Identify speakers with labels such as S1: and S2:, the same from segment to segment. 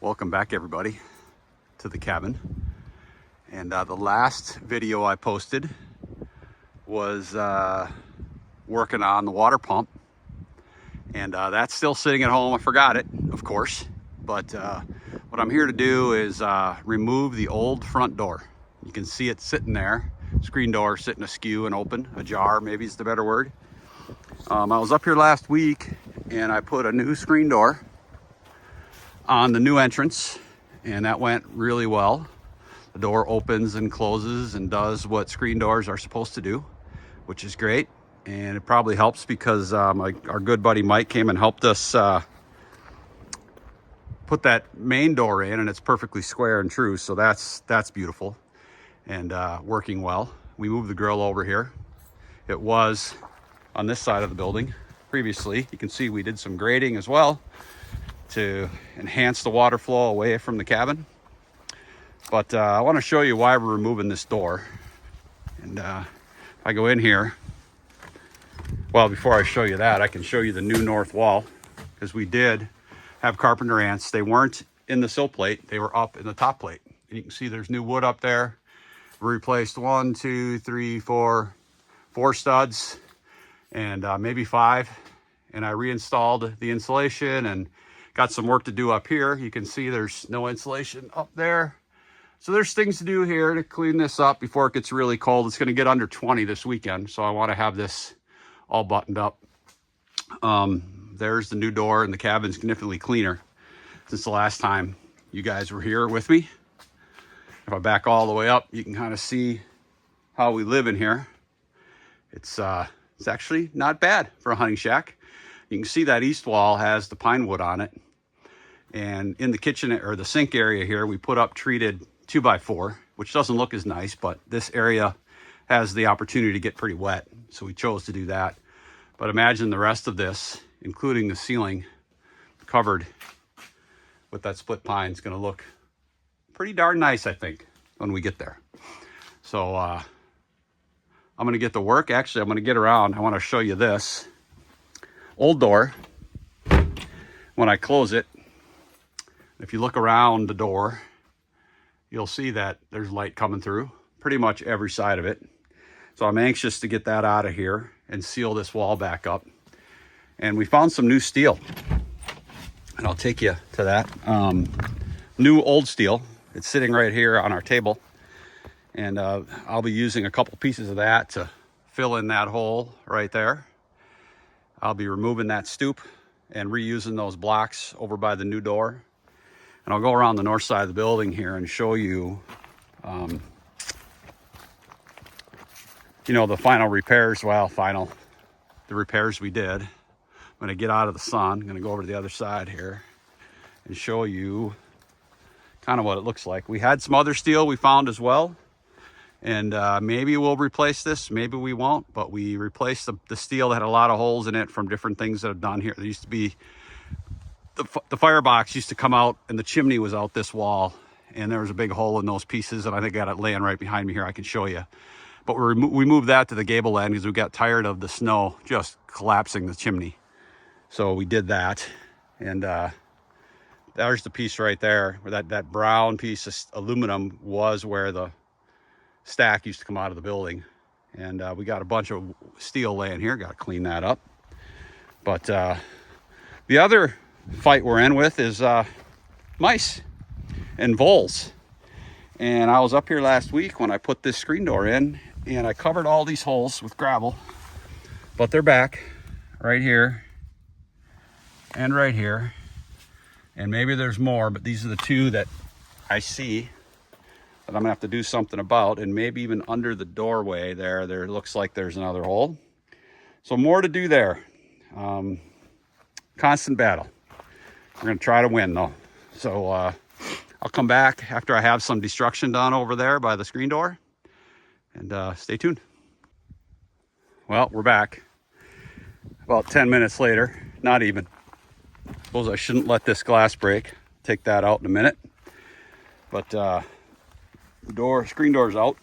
S1: Welcome back, everybody, to the cabin. And the last video I posted was working on the water pump, and that's still sitting at home. I forgot it, of course, but what I'm here to do is remove the old front door. You can see it sitting there, screen door sitting askew and open, ajar maybe is the better word. I was up here last week and I put a new screen door on the new entrance, and that went really well. The door opens and closes and does what screen doors are supposed to do, which is great. And it probably helps because our good buddy Mike came and helped us put that main door in, and it's perfectly square and true. So that's beautiful and working well. We moved the grill over here. It was on this side of the building previously. You can see we did some grading as well to enhance the water flow away from the cabin. But I want to show you why we're removing this door. And if I go in here, well, before I show you that, I can show you the new north wall, because we did have carpenter ants. They weren't in the sill plate, they were up in the top plate. And you can see there's new wood up there. We replaced 4 studs and maybe 5. And I reinstalled the insulation and got some work to do up here. You can see there's no insulation up there. So there's things to do here to clean this up before it gets really cold. It's going to get under 20 this weekend, so I want to have this all buttoned up. There's the new door, and the cabin's significantly cleaner since the last time you guys were here with me. If I back all the way up, you can kind of see how we live in here. It's actually not bad for a hunting shack. You can see that east wall has the pine wood on it. And in the kitchen, or the sink area here, we put up treated 2x4, which doesn't look as nice, but this area has the opportunity to get pretty wet. So we chose to do that. But imagine the rest of this, including the ceiling, covered with that split pine, is going to look pretty darn nice, I think, when we get there. So I'm going to get to work. Actually, I'm going to get around. I want to show you this old door. When I close it, if you look around the door, you'll see that there's light coming through pretty much every side of it. So I'm anxious to get that out of here and seal this wall back up. And we found some new steel, and I'll take you to that. New old steel. It's sitting right here on our table, and I'll be using a couple pieces of that to fill in that hole right there. I'll be removing that stoop and reusing those blocks over by the new door. And I'll go around the north side of the building here and show you, the final repairs. Well, the repairs we did. I'm going to get out of the sun. I'm going to go over to the other side here and show you kind of what it looks like. We had some other steel we found as well. And maybe we'll replace this, maybe we won't, but we replaced the steel that had a lot of holes in it from different things that I've done here. There used to be, the firebox used to come out and the chimney was out this wall, and there was a big hole in those pieces, and I think I got it laying right behind me here. I can show you. But we moved that to the gable end because we got tired of the snow just collapsing the chimney. So we did that, and there's the piece right there, where that brown piece of aluminum was where the stack used to come out of the building. And we got a bunch of steel laying here. Got to clean that up. But the other fight we're in with is mice and voles. And I was up here last week when I put this screen door in, and I covered all these holes with gravel, but they're back right here and right here. And maybe there's more, but these are the two that I see that I'm gonna have to do something about. And maybe even under the doorway there looks like there's another hole. So more to do there. Constant battle. We're gonna try to win though. So I'll come back after I have some destruction done over there by the screen door, and stay tuned. Well, we're back about 10 minutes later. Not even. Suppose I shouldn't let this glass break. Take that out in a minute. But the screen door's out.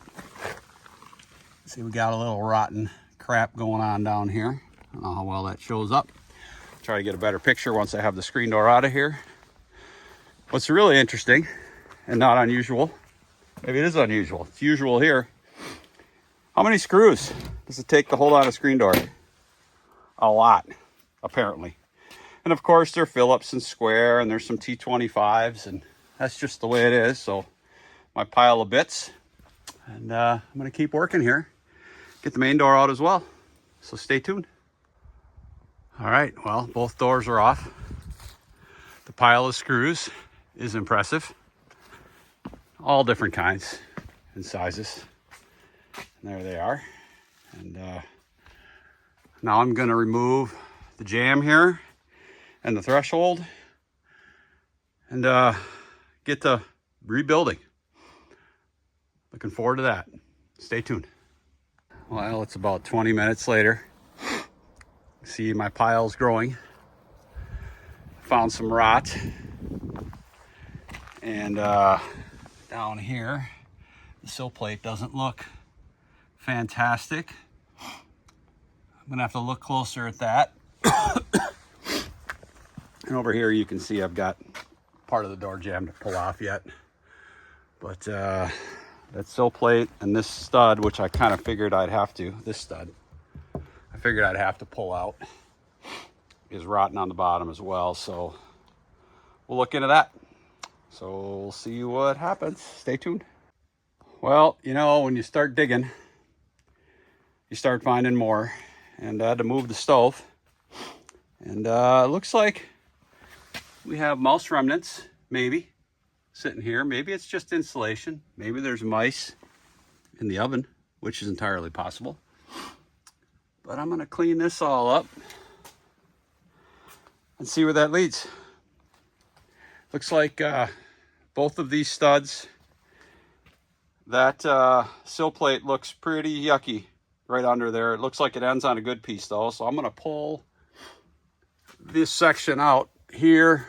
S1: See, we got a little rotten crap going on down here. I don't know how well that shows up. Try to get a better picture once I have the screen door out of here. What's really interesting and not unusual, maybe it is unusual, it's usual here. How many screws does it take to hold on a screen door? A lot, apparently. And of course, they're Phillips and square, and there's some T25s, and that's just the way it is. So my pile of bits, and I'm gonna keep working here, get the main door out as well. So stay tuned. All right, well, both doors are off. The pile of screws is impressive. All different kinds and sizes. And there they are. And now I'm gonna remove the jamb here and the threshold and get to rebuilding. Looking forward to that. Stay tuned. Well, it's about 20 minutes later. See, my pile's growing. Found some rot. And down here, the sill plate doesn't look fantastic. I'm gonna have to look closer at that. And over here you can see I've got part of the door jamb to pull off yet. But that sill plate and this stud, which I kind of figured I'd have to, this stud, I figured I'd have to pull out, is rotten on the bottom as well. So we'll look into that. So we'll see what happens. Stay tuned. Well, you know, when you start digging, you start finding more. And I had to move the stove. And it looks like we have mouse remnants, maybe, sitting here. Maybe it's just insulation. Maybe there's mice in the oven, which is entirely possible. But I'm gonna clean this all up and see where that leads. Looks like both of these studs, that sill plate looks pretty yucky right under there. It looks like it ends on a good piece though. So I'm gonna pull this section out here.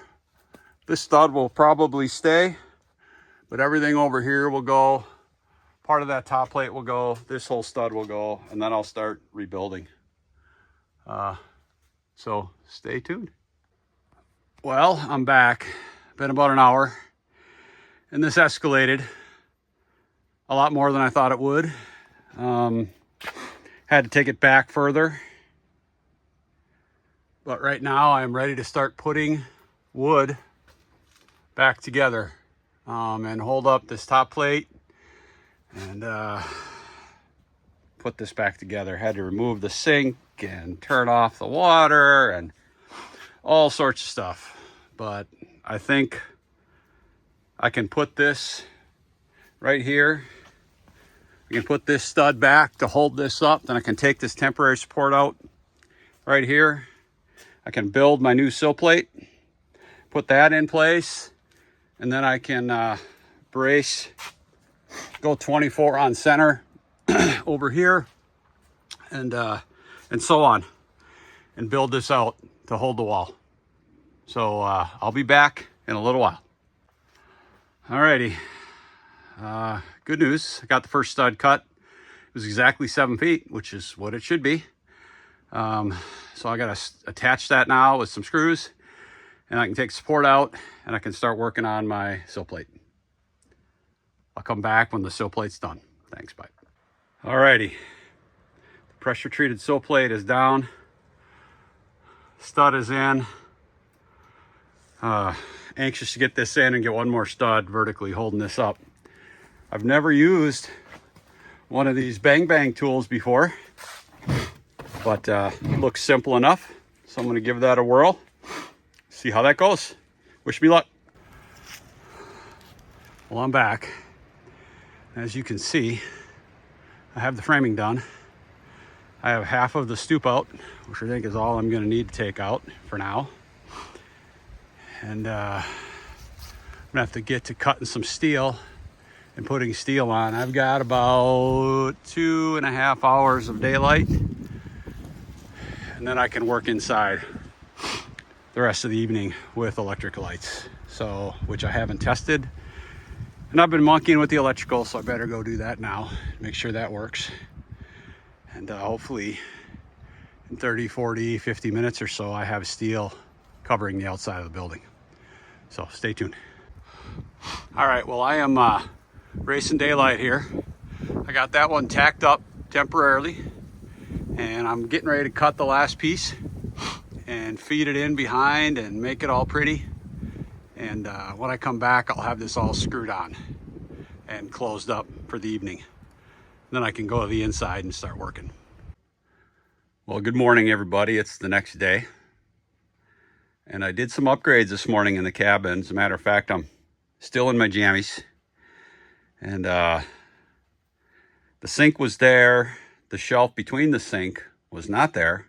S1: This stud will probably stay, but everything over here will go. Part of that top plate will go, this whole stud will go, and then I'll start rebuilding. So stay tuned. Well, I'm back. Been about an hour, and this escalated a lot more than I thought it would. Had to take it back further. But right now I'm ready to start putting wood back together and hold up this top plate and put this back together. Had to remove the sink and turn off the water and all sorts of stuff. But I think I can put this right here. I can put this stud back to hold this up. Then I can take this temporary support out right here. I can build my new sill plate, put that in place, and then I can brace, go 24 on center over here, and so on, and build this out to hold the wall. So I'll be back in a little while. Alrighty, good news. I got the first stud cut. It was exactly 7 feet, which is what it should be. So I got to attach that now with some screws, and I can take support out and I can start working on my sill plate. I'll come back when the sill plate's done. Thanks, bye. Alrighty, the pressure treated sill plate is down. Stud is in. Anxious to get this in and get one more stud vertically holding this up. I've never used one of these bang bang tools before, but it looks simple enough. So I'm going to give that a whirl, see how that goes. Wish me luck. Well, I'm back. As you can see, I have the framing done. I have half of the stoop out, which I think is all I'm going to need to take out for now. And I'm going to have to get to cutting some steel and putting steel on. I've got about 2.5 hours of daylight, and then I can work inside the rest of the evening with electric lights, so which I haven't tested. And I've been monkeying with the electrical, so I better go do that now, make sure that works. And hopefully in 30, 40, 50 minutes or so, I have steel covering the outside of the building. So stay tuned. All right, well, I am racing daylight here. I got that one tacked up temporarily, and I'm getting ready to cut the last piece and feed it in behind and make it all pretty. And when I come back, I'll have this all screwed on and closed up for the evening. Then I can go to the inside and start working. Well, good morning, everybody. It's the next day. And I did some upgrades this morning in the cabin. As a matter of fact, I'm still in my jammies. And the sink was there. The shelf between the sink was not there.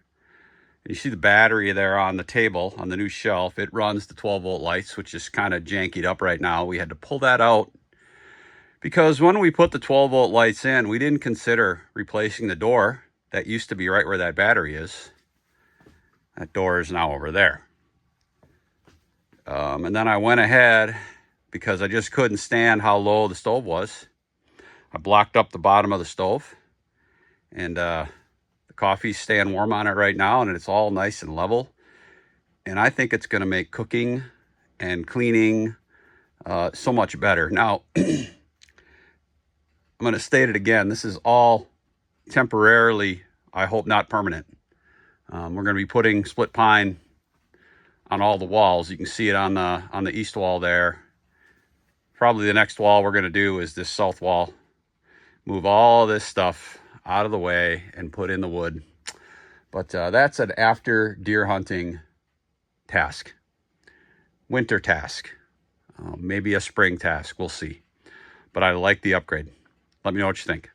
S1: You see the battery there on the table on the new shelf. It runs the 12-volt lights, which is kind of jankied up right now. We had to pull that out because when we put the 12-volt lights in, we didn't consider replacing the door. That used to be right where that battery is. That door is now over there. And then I went ahead because I just couldn't stand how low the stove was. I blocked up the bottom of the stove, and the coffee's staying warm on it right now, and it's all nice and level. And I think it's going to make cooking and cleaning so much better. Now, I'm going to state it again. This is all temporarily, I hope not permanent. We're going to be putting split pine on all the walls. You can see it on the east wall there. Probably the next wall we're going to do is this south wall. Move all this stuff out of the way and put in the wood. But that's an after deer hunting task. Winter task. Maybe a spring task. We'll see. But I like the upgrade. Let me know what you think.